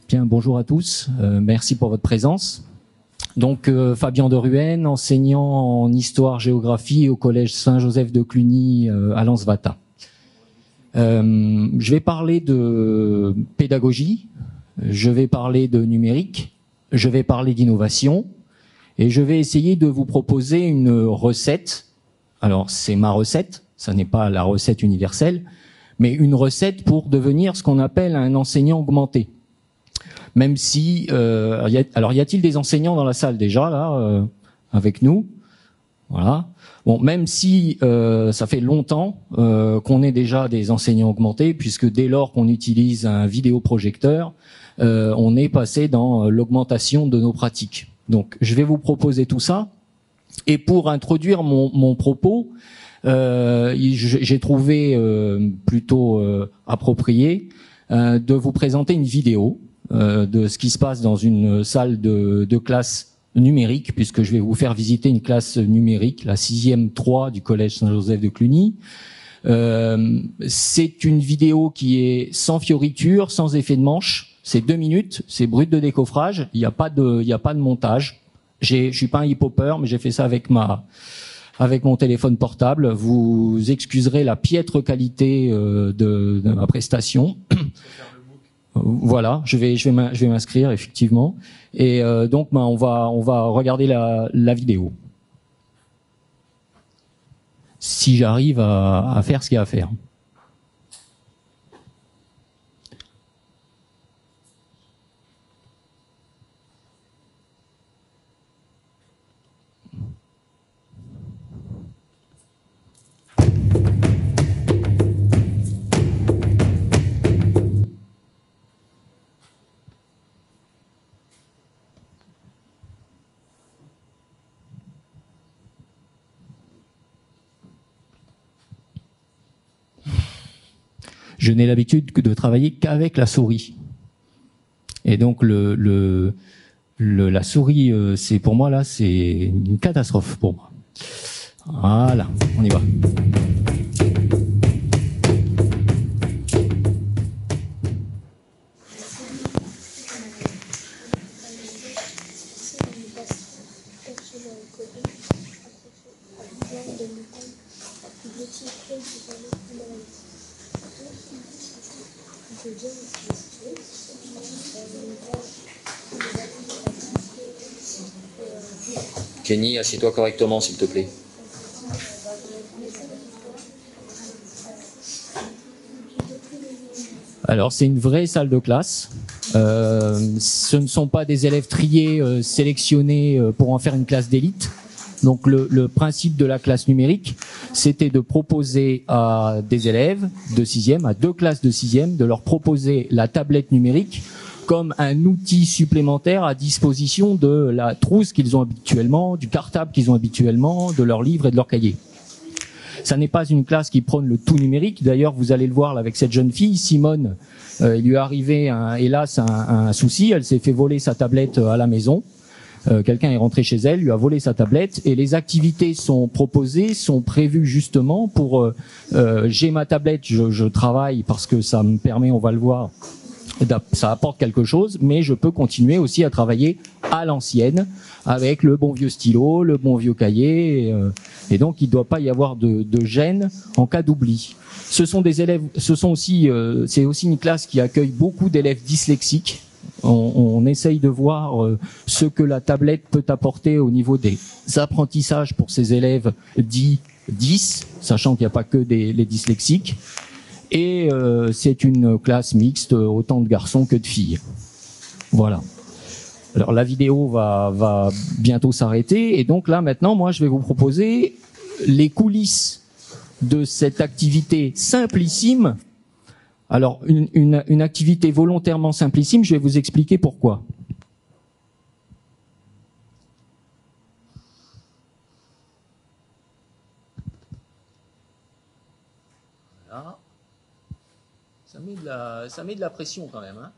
Bien, bonjour à tous. Merci pour votre présence. Donc, Fabien de Ruenne, enseignant en histoire-géographie au collège Saint-Joseph de Cluny à Lansvata. Je vais parler de pédagogie, je vais parler de numérique, je vais parler d'innovation et je vais essayer de vous proposer une recette. Alors, c'est ma recette, ça n'est pas la recette universelle, mais une recette pour devenir ce qu'on appelle un enseignant augmenté. Même si, alors y a-t-il des enseignants dans la salle déjà là avec nous? Voilà. Bon, même si ça fait longtemps qu'on est déjà des enseignants augmentés, puisque dès lors qu'on utilise un vidéoprojecteur, on est passé dans l'augmentation de nos pratiques. Donc, je vais vous proposer tout ça. Et pour introduire mon propos, j'ai trouvé plutôt approprié de vous présenter une vidéo de ce qui se passe dans une salle de classe numérique, puisque je vais vous faire visiter une classe numérique, la 6e 3 du collège Saint-Joseph de Cluny. C'est une vidéo qui est sans fioriture, sans effet de manche. C'est 2 minutes, c'est brut de décoffrage. Il n'y a pas de montage. Je suis pas un hip-hopper, mais j'ai fait ça avec mon téléphone portable. Vous excuserez la piètre qualité de ma prestation. Voilà, je vais m'inscrire effectivement. Et donc, on va regarder la vidéo. Si j'arrive à faire ce qu'il y a à faire. Je n'ai l'habitude que de travailler qu'avec la souris. Et donc la souris, c'est pour moi là, c'est une catastrophe pour moi. Voilà, on y va. Kenny, assieds-toi correctement, s'il te plaît. Alors, c'est une vraie salle de classe. Ce ne sont pas des élèves triés, sélectionnés pour en faire une classe d'élite. Donc, le principe de la classe numérique, c'était de proposer à des élèves de 6e, à 2 classes de 6e, de leur proposer la tablette numérique comme un outil supplémentaire à disposition de la trousse qu'ils ont habituellement, du cartable qu'ils ont habituellement, de leurs livres et de leurs cahiers. Ça n'est pas une classe qui prône le tout numérique. D'ailleurs, vous allez le voir là, avec cette jeune fille, Simone, il lui est arrivé, hélas, un souci. Elle s'est fait voler sa tablette à la maison. Quelqu'un est rentré chez elle, lui a volé sa tablette, et les activités sont proposées, sont prévues justement pour j'ai ma tablette, je travaille parce que ça me permet, on va le voir, ça apporte quelque chose, mais je peux continuer aussi à travailler à l'ancienne avec le bon vieux stylo, le bon vieux cahier, et donc il ne doit pas y avoir de gêne en cas d'oubli. Ce sont des élèves, c'est aussi une classe qui accueille beaucoup d'élèves dyslexiques. On essaye de voir ce que la tablette peut apporter au niveau des apprentissages pour ces élèves dits 10, sachant qu'il n'y a pas que les dyslexiques. Et c'est une classe mixte, autant de garçons que de filles. Voilà. Alors la vidéo va bientôt s'arrêter, et donc là maintenant, moi je vais vous proposer les coulisses de cette activité simplissime. Alors une activité volontairement simplissime, je vais vous expliquer pourquoi. Voilà. Ça met de la pression quand même, hein.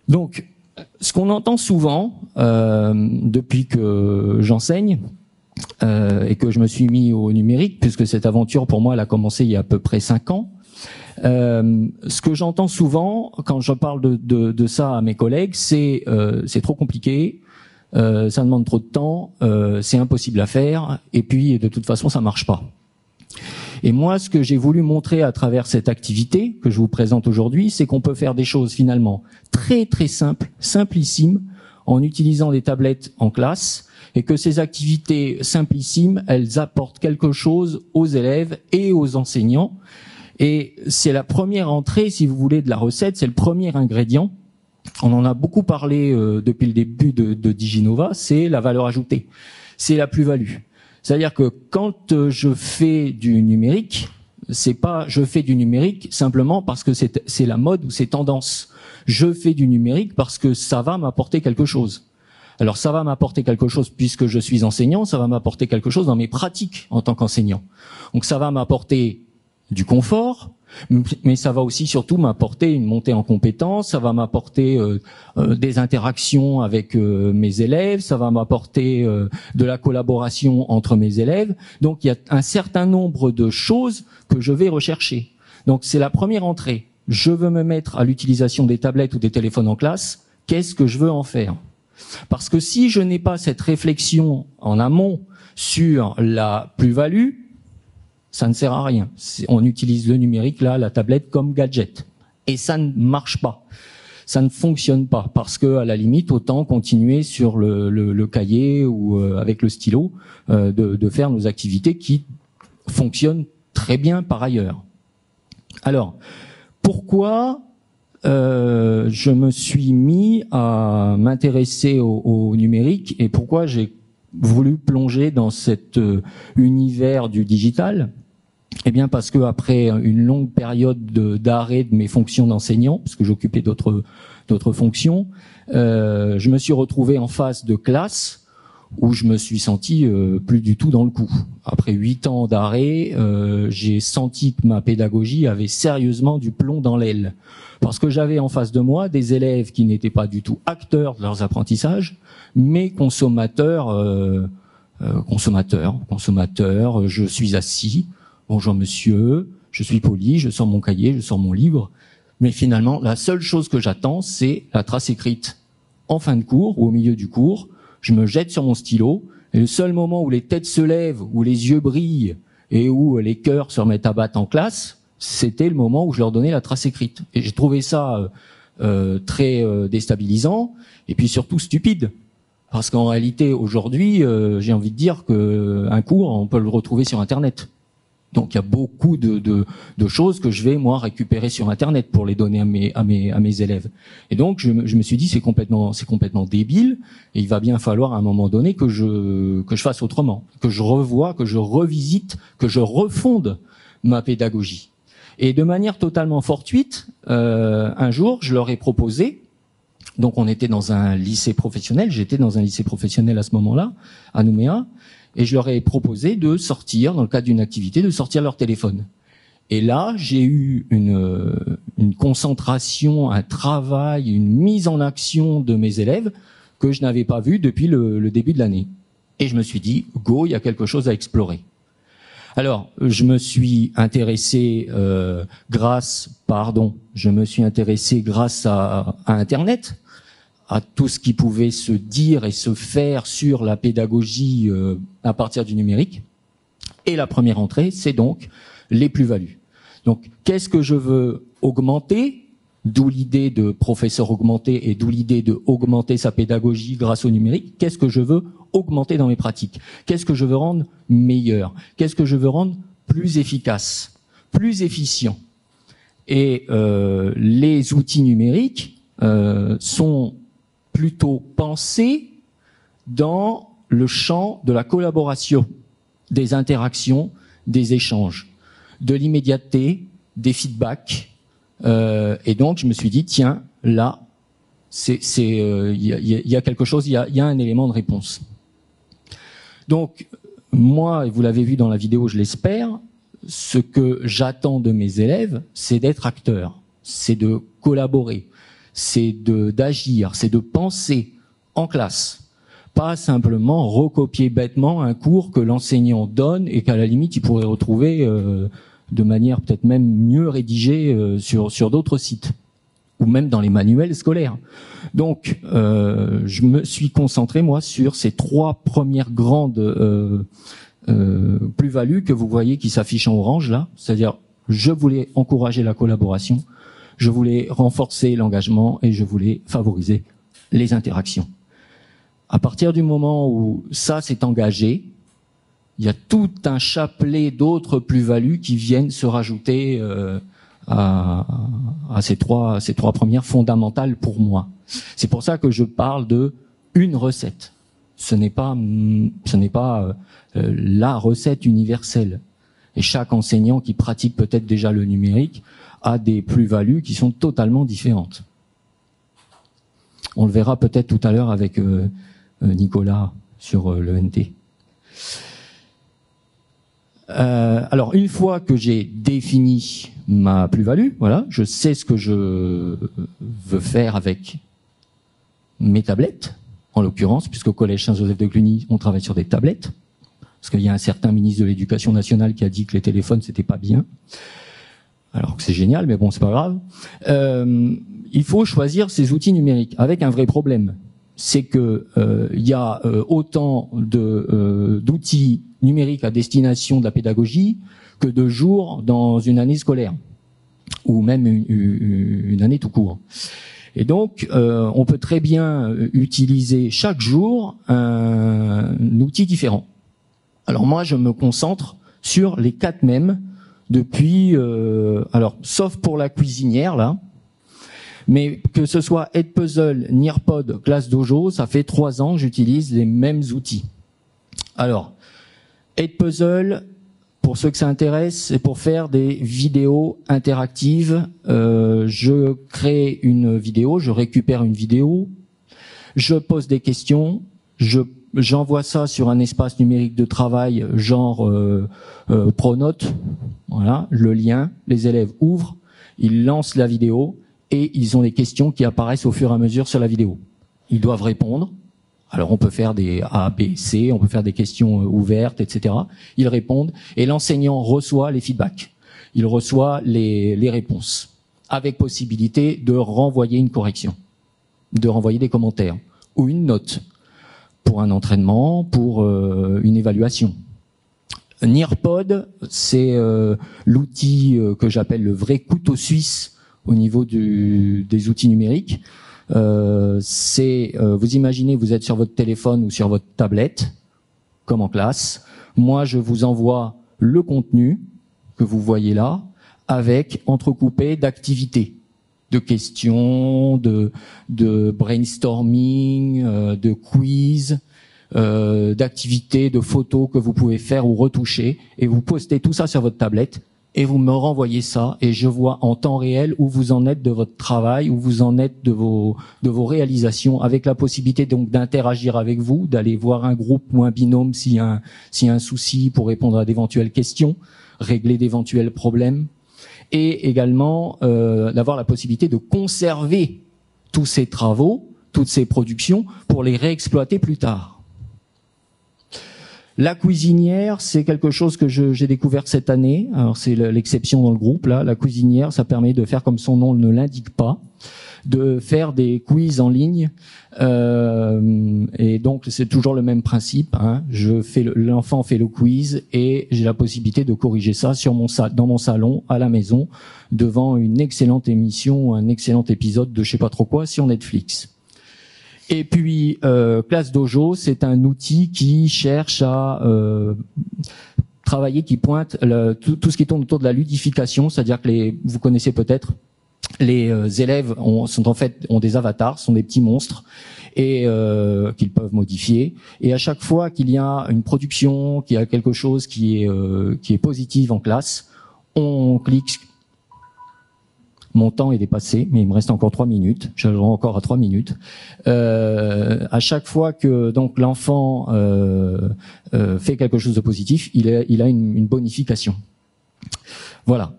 Donc, Ce qu'on entend souvent depuis que j'enseigne et que je me suis mis au numérique, puisque cette aventure pour moi elle a commencé il y a à peu près 5 ans, ce que j'entends souvent quand je parle de ça à mes collègues, c'est trop compliqué, ça demande trop de temps, c'est impossible à faire, et puis de toute façon ça marche pas. Et moi, ce que j'ai voulu montrer à travers cette activité que je vous présente aujourd'hui, c'est qu'on peut faire des choses finalement très très simples, simplissimes, en utilisant des tablettes en classe, et que ces activités simplissimes, elles apportent quelque chose aux élèves et aux enseignants. Et c'est la première entrée, si vous voulez, de la recette, c'est le premier ingrédient. On en a beaucoup parlé depuis le début de Diginova, c'est la valeur ajoutée, c'est la plus-value. C'est-à-dire que quand je fais du numérique, c'est pas je fais du numérique simplement parce que c'est la mode ou c'est tendance. Je fais du numérique parce que ça va m'apporter quelque chose. Alors ça va m'apporter quelque chose puisque je suis enseignant, ça va m'apporter quelque chose dans mes pratiques en tant qu'enseignant. Donc ça va m'apporter du confort, mais ça va aussi surtout m'apporter une montée en compétences, ça va m'apporter des interactions avec mes élèves, ça va m'apporter de la collaboration entre mes élèves. Donc il y a un certain nombre de choses que je vais rechercher. Donc c'est la première entrée. Je veux me mettre à l'utilisation des tablettes ou des téléphones en classe. Qu'est-ce que je veux en faire? Parce que si je n'ai pas cette réflexion en amont sur la plus-value, ça ne sert à rien. On utilise le numérique, là, la tablette, comme gadget. Et ça ne marche pas. Ça ne fonctionne pas. Parce que, à la limite, autant continuer sur le cahier ou avec le stylo, de faire nos activités qui fonctionnent très bien par ailleurs. Alors, pourquoi je me suis mis à m'intéresser au numérique et pourquoi j'ai voulu plonger dans cet univers du digital? Eh bien parce que après une longue période d'arrêt de mes fonctions d'enseignant, parce que j'occupais d'autres fonctions, je me suis retrouvé en face de classes où je me suis senti plus du tout dans le coup. Après 8 ans d'arrêt, j'ai senti que ma pédagogie avait sérieusement du plomb dans l'aile. Parce que j'avais en face de moi des élèves qui n'étaient pas du tout acteurs de leurs apprentissages, mais consommateurs, je suis assis, bonjour monsieur, je suis poli, je sors mon cahier, je sors mon livre, mais finalement, la seule chose que j'attends, c'est la trace écrite. En fin de cours ou au milieu du cours, je me jette sur mon stylo, et le seul moment où les têtes se lèvent, où les yeux brillent, et où les cœurs se remettent à battre en classe, c'était le moment où je leur donnais la trace écrite. Et j'ai trouvé ça très déstabilisant, et puis surtout stupide. Parce qu'en réalité, aujourd'hui, j'ai envie de dire qu'un cours, on peut le retrouver sur Internet. Donc il y a beaucoup de choses que je vais moi récupérer sur Internet pour les donner à mes élèves. Et donc je me suis dit c'est complètement débile et il va bien falloir à un moment donné que je fasse autrement, que je revoie, que je revisite, que je refonde ma pédagogie. Et de manière totalement fortuite, un jour je leur ai proposé. Donc on était dans un lycée professionnel, j'étais dans un lycée professionnel à ce moment-là, à Nouméa. Et je leur ai proposé de sortir, dans le cadre d'une activité, de sortir leur téléphone. Et là, j'ai eu une concentration, un travail, une mise en action de mes élèves que je n'avais pas vu depuis le début de l'année. Et je me suis dit, go, il y a quelque chose à explorer. Alors, je me suis intéressé grâce à Internet, à tout ce qui pouvait se dire et se faire sur la pédagogie à partir du numérique. Et la première entrée, c'est donc les plus-values. Donc, qu'est-ce que je veux augmenter? D'où l'idée de professeur augmenté et d'où l'idée de augmenter sa pédagogie grâce au numérique. Qu'est-ce que je veux augmenter dans mes pratiques? Qu'est-ce que je veux rendre meilleur? Qu'est-ce que je veux rendre plus efficace, plus efficient? Et les outils numériques sont plutôt pensés dans le champ de la collaboration, des interactions, des échanges, de l'immédiateté, des feedbacks. Et donc, je me suis dit, tiens, là, il y a quelque chose, il y a un élément de réponse. Donc, moi, et vous l'avez vu dans la vidéo, je l'espère, ce que j'attends de mes élèves, c'est d'être acteurs, c'est de collaborer, c'est d'agir, c'est de penser en classe, pas simplement recopier bêtement un cours que l'enseignant donne et qu'à la limite il pourrait retrouver de manière peut-être même mieux rédigée sur d'autres sites ou même dans les manuels scolaires. Donc, je me suis concentré, moi, sur ces 3 premières grandes plus-values que vous voyez qui s'affichent en orange, là. C'est-à-dire, je voulais encourager la collaboration, je voulais renforcer l'engagement et je voulais favoriser les interactions. À partir du moment où ça s'est engagé, il y a tout un chapelet d'autres plus-values qui viennent se rajouter à ces trois premières fondamentales pour moi. C'est pour ça que je parle de une recette. Ce n'est pas la recette universelle. Et chaque enseignant qui pratique peut-être déjà le numérique a des plus-values qui sont totalement différentes. On le verra peut-être tout à l'heure avec Nicolas sur l'ENT. Alors, une fois que j'ai défini ma plus-value, voilà, je sais ce que je veux faire avec mes tablettes, en l'occurrence, puisque au Collège Saint-Joseph de Cluny, on travaille sur des tablettes, parce qu'il y a un certain ministre de l'Éducation nationale qui a dit que les téléphones, c'était pas bien, alors que c'est génial, mais bon, c'est pas grave. Il faut choisir ces outils numériques, avec un vrai problème. C'est que il y a autant d'outils numériques à destination de la pédagogie que de jours dans une année scolaire ou même une année tout court. Et donc, on peut très bien utiliser chaque jour un outil différent. Alors moi, je me concentre sur les 4 mêmes depuis, alors sauf pour la cuisinière là. Mais que ce soit Edpuzzle, Nearpod, ClassDojo, ça fait 3 ans que j'utilise les mêmes outils. Alors, Edpuzzle, pour ceux que ça intéresse, c'est pour faire des vidéos interactives. Je crée une vidéo, je récupère une vidéo, je pose des questions, j'envoie ça sur un espace numérique de travail genre Pronote. Voilà, le lien, les élèves ouvrent, ils lancent la vidéo, et ils ont des questions qui apparaissent au fur et à mesure sur la vidéo. Ils doivent répondre. Alors on peut faire des A, B, C, on peut faire des questions ouvertes, etc. Ils répondent et l'enseignant reçoit les feedbacks. Il reçoit les réponses avec possibilité de renvoyer une correction, de renvoyer des commentaires ou une note pour un entraînement, pour une évaluation. Nearpod, c'est l'outil que j'appelle le vrai couteau suisse au niveau des outils numériques. Vous imaginez, vous êtes sur votre téléphone ou sur votre tablette, comme en classe. Moi, je vous envoie le contenu que vous voyez là, avec entrecoupé d'activités, de questions, de brainstorming, de quiz, d'activités, de photos que vous pouvez faire ou retoucher, et vous postez tout ça sur votre tablette. Et vous me renvoyez ça, et je vois en temps réel où vous en êtes de votre travail, où vous en êtes de vos réalisations, avec la possibilité donc d'interagir avec vous, d'aller voir un groupe ou un binôme s'il y a un souci pour répondre à d'éventuelles questions, régler d'éventuels problèmes, et également d'avoir la possibilité de conserver tous ces travaux, toutes ces productions, pour les réexploiter plus tard. La cuisinière, c'est quelque chose que j'ai découvert cette année. Alors c'est l'exception dans le groupe là. La cuisinière, ça permet de faire comme son nom ne l'indique pas, de faire des quiz en ligne. Et donc c'est toujours le même principe. Hein. L'enfant fait le quiz et j'ai la possibilité de corriger ça dans mon salon à la maison devant une excellente émission, un excellent épisode de je sais pas trop quoi sur Netflix. Et puis ClassDojo, c'est un outil qui cherche à travailler, qui pointe tout ce qui tourne autour de la ludification, c'est-à-dire que vous connaissez peut-être, les élèves ont des avatars, sont des petits monstres et qu'ils peuvent modifier. Et à chaque fois qu'il y a une production, qu'il y a quelque chose qui est positif en classe, on clique. Mon temps est dépassé, mais il me reste encore 3 minutes. J'arriverai encore à 3 minutes. À chaque fois que donc l'enfant fait quelque chose de positif, il a une bonification. Voilà.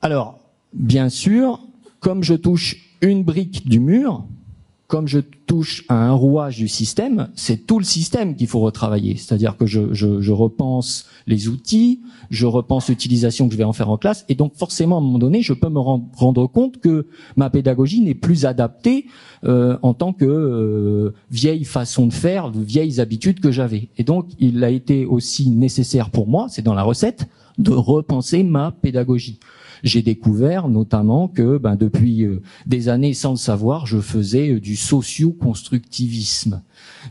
Alors, bien sûr, comme je touche une brique du mur, comme je touche à un rouage du système, c'est tout le système qu'il faut retravailler. C'est-à-dire que je repense les outils, je repense l'utilisation que je vais en faire en classe, et donc forcément, à un moment donné, je peux me rendre compte que ma pédagogie n'est plus adaptée en tant que vieille façon de faire, de vieilles habitudes que j'avais. Et donc, il a été aussi nécessaire pour moi, c'est dans la recette, de repenser ma pédagogie. J'ai découvert notamment que depuis des années, sans le savoir, je faisais du socio-constructivisme.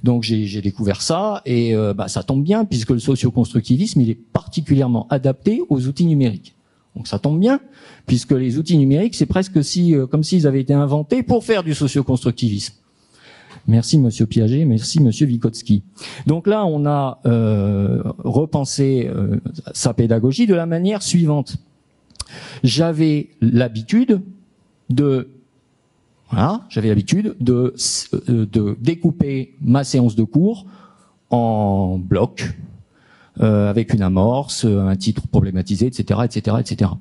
Donc j'ai découvert ça et ça tombe bien puisque le socio-constructivisme il est particulièrement adapté aux outils numériques. Donc ça tombe bien puisque les outils numériques c'est presque comme s'ils avaient été inventés pour faire du socio-constructivisme. Merci Monsieur Piaget, merci Monsieur Vygotsky. Donc là on a repensé sa pédagogie de la manière suivante. J'avais l'habitude de découper ma séance de cours en blocs avec une amorce, un titre problématisé, etc., etc., etc.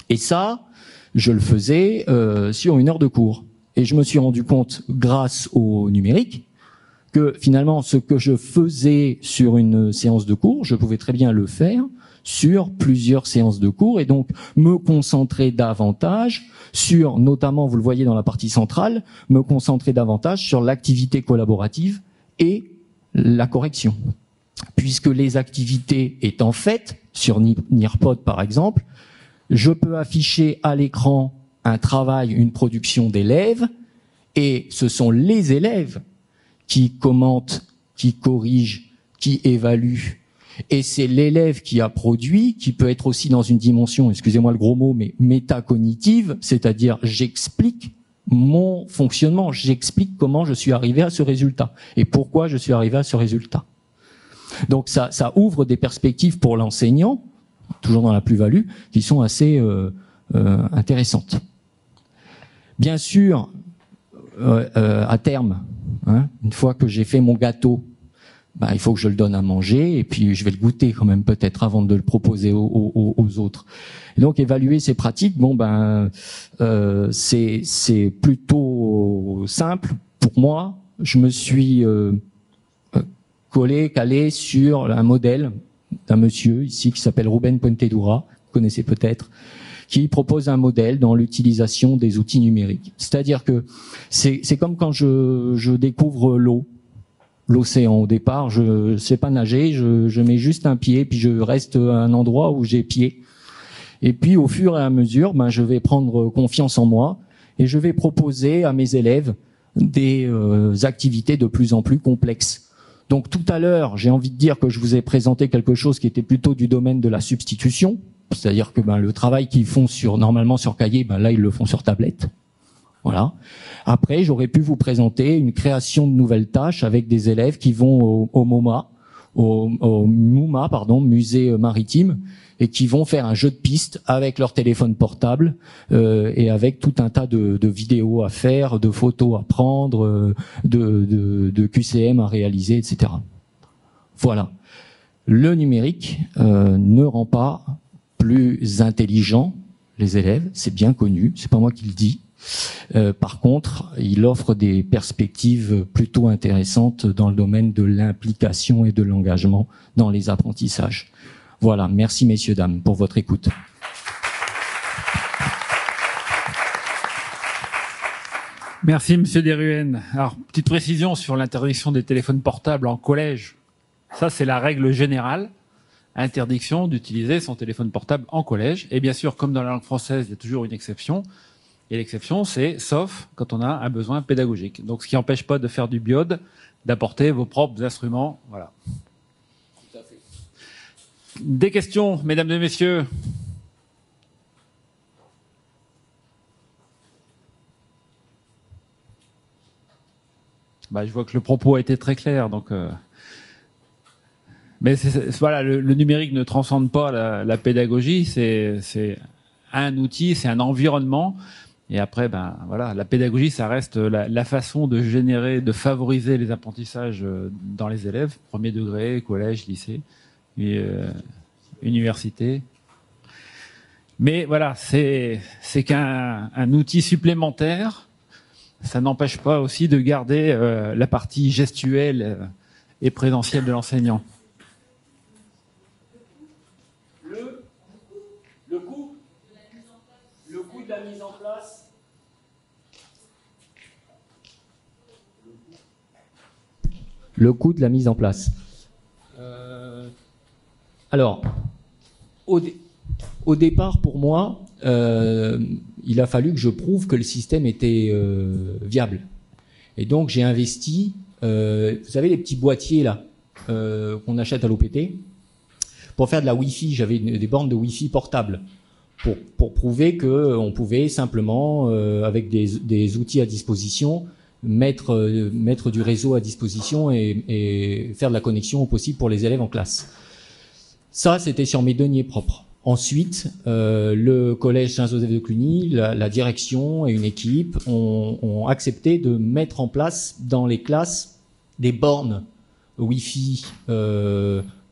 Et ça, je le faisais sur une heure de cours. Et je me suis rendu compte, grâce au numérique, que finalement, ce que je faisais sur une séance de cours, je pouvais très bien le faire sur plusieurs séances de cours et donc me concentrer davantage sur, notamment, vous le voyez dans la partie centrale, me concentrer davantage sur l'activité collaborative et la correction. Puisque les activités étant faites, sur Nearpod par exemple, je peux afficher à l'écran un travail, une production d'élèves et ce sont les élèves qui commentent, qui corrigent, qui évaluent. Et c'est l'élève qui a produit, qui peut être aussi dans une dimension, excusez-moi le gros mot, mais métacognitive, c'est-à-dire j'explique mon fonctionnement, j'explique comment je suis arrivé à ce résultat et pourquoi je suis arrivé à ce résultat. Donc ça ouvre des perspectives pour l'enseignant, toujours dans la plus-value, qui sont assez intéressantes. Bien sûr, à terme, une fois que j'ai fait mon gâteau, il faut que je le donne à manger et puis je vais le goûter quand même peut-être avant de le proposer aux autres. Et donc évaluer ces pratiques, c'est plutôt simple pour moi. Je me suis calé sur un modèle d'un monsieur ici qui s'appelle Rubén Puentedura, vous connaissez peut-être, qui propose un modèle dans l'utilisation des outils numériques. C'est-à-dire que c'est comme quand je découvre l'océan. Au départ, je sais pas nager, je mets juste un pied, puis je reste à un endroit où j'ai pied. Et puis, au fur et à mesure, je vais prendre confiance en moi et je vais proposer à mes élèves des activités de plus en plus complexes. Donc, tout à l'heure, j'ai envie de dire que je vous ai présenté quelque chose qui était plutôt du domaine de la substitution, c'est-à-dire que le travail qu'ils font normalement sur cahier, là, ils le font sur tablette. Voilà. Après, j'aurais pu vous présenter une création de nouvelles tâches avec des élèves qui vont au MUMA, musée maritime, et qui vont faire un jeu de piste avec leur téléphone portable et avec tout un tas de vidéos à faire, de photos à prendre, de QCM à réaliser, etc. Voilà. Le numérique ne rend pas plus intelligent les élèves, c'est bien connu, c'est pas moi qui le dis. Par contre, il offre des perspectives plutôt intéressantes dans le domaine de l'implication et de l'engagement dans les apprentissages. Voilà, merci messieurs, dames, pour votre écoute. Merci monsieur Desruelles. Alors, petite précision sur l'interdiction des téléphones portables en collège. Ça, c'est la règle générale. Interdiction d'utiliser son téléphone portable en collège. Et bien sûr, comme dans la langue française, il y a toujours une exception. Et l'exception, c'est sauf quand on a un besoin pédagogique. Donc, ce qui n'empêche pas de faire du biode, d'apporter vos propres instruments. Voilà. Tout à fait. Des questions, mesdames et messieurs? Je vois que le propos a été très clair, donc. Mais voilà, le numérique ne transcende pas la pédagogie. C'est un outil, c'est un environnement. Et après, voilà, la pédagogie, ça reste la façon de générer, de favoriser les apprentissages dans les élèves, premier degré, collège, lycée, et, université. Mais voilà, c'est qu'un outil supplémentaire. Ça n'empêche pas aussi de garder la partie gestuelle et présentielle de l'enseignant. Le coût de la mise en place. Le coût de la mise en place. Alors, au départ, pour moi, il a fallu que je prouve que le système était viable. Et donc, j'ai investi, vous savez, les petits boîtiers là qu'on achète à l'OPT. Pour faire de la Wi-Fi, j'avais des bornes de Wi-Fi portables pour prouver qu'on pouvait simplement, avec des outils à disposition, mettre du réseau à disposition et faire de la connexion au possible pour les élèves en classe. Ça, c'était sur mes deniers propres. Ensuite, le collège Saint-Joseph de Cluny, la direction et une équipe ont accepté de mettre en place dans les classes des bornes Wi-Fi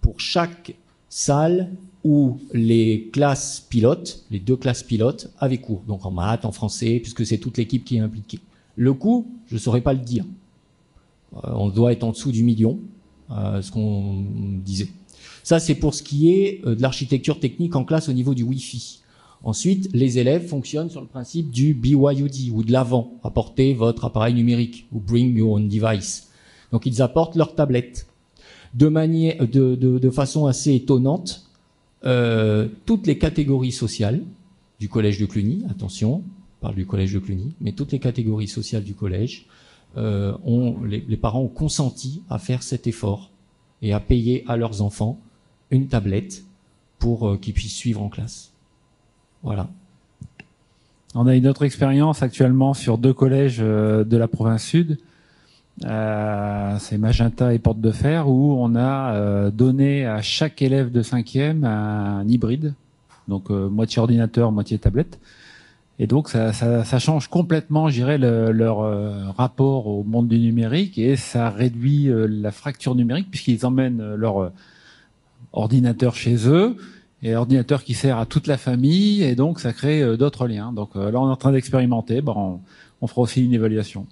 pour chaque salle où les classes pilotes, les 2 classes pilotes, avaient cours. Donc en maths, en français, puisque c'est toute l'équipe qui est impliquée. Le coût, je ne saurais pas le dire. On doit être en dessous du million, ce qu'on disait. Ça, c'est pour ce qui est de l'architecture technique en classe au niveau du Wi-Fi. Ensuite, les élèves fonctionnent sur le principe du BYOD ou de l'avant. Apportez votre appareil numérique ou bring your own device. Donc, ils apportent leur tablette. De façon assez étonnante, toutes les catégories sociales du collège de Cluny, attention, on parle du collège de Cluny, mais toutes les catégories sociales du collège, les parents ont consenti à faire cet effort et à payer à leurs enfants une tablette pour qu'ils puissent suivre en classe. Voilà. On a une autre expérience actuellement sur 2 collèges de la province sud. C'est Magenta et Porte de Fer, où on a donné à chaque élève de 5e un hybride, donc moitié ordinateur, moitié tablette. Et donc ça change complètement, je dirais, leur rapport au monde du numérique, et ça réduit la fracture numérique, puisqu'ils emmènent leur ordinateur chez eux, et ordinateur qui sert à toute la famille, et donc ça crée d'autres liens. Donc là, on est en train d'expérimenter. On fera aussi une évaluation.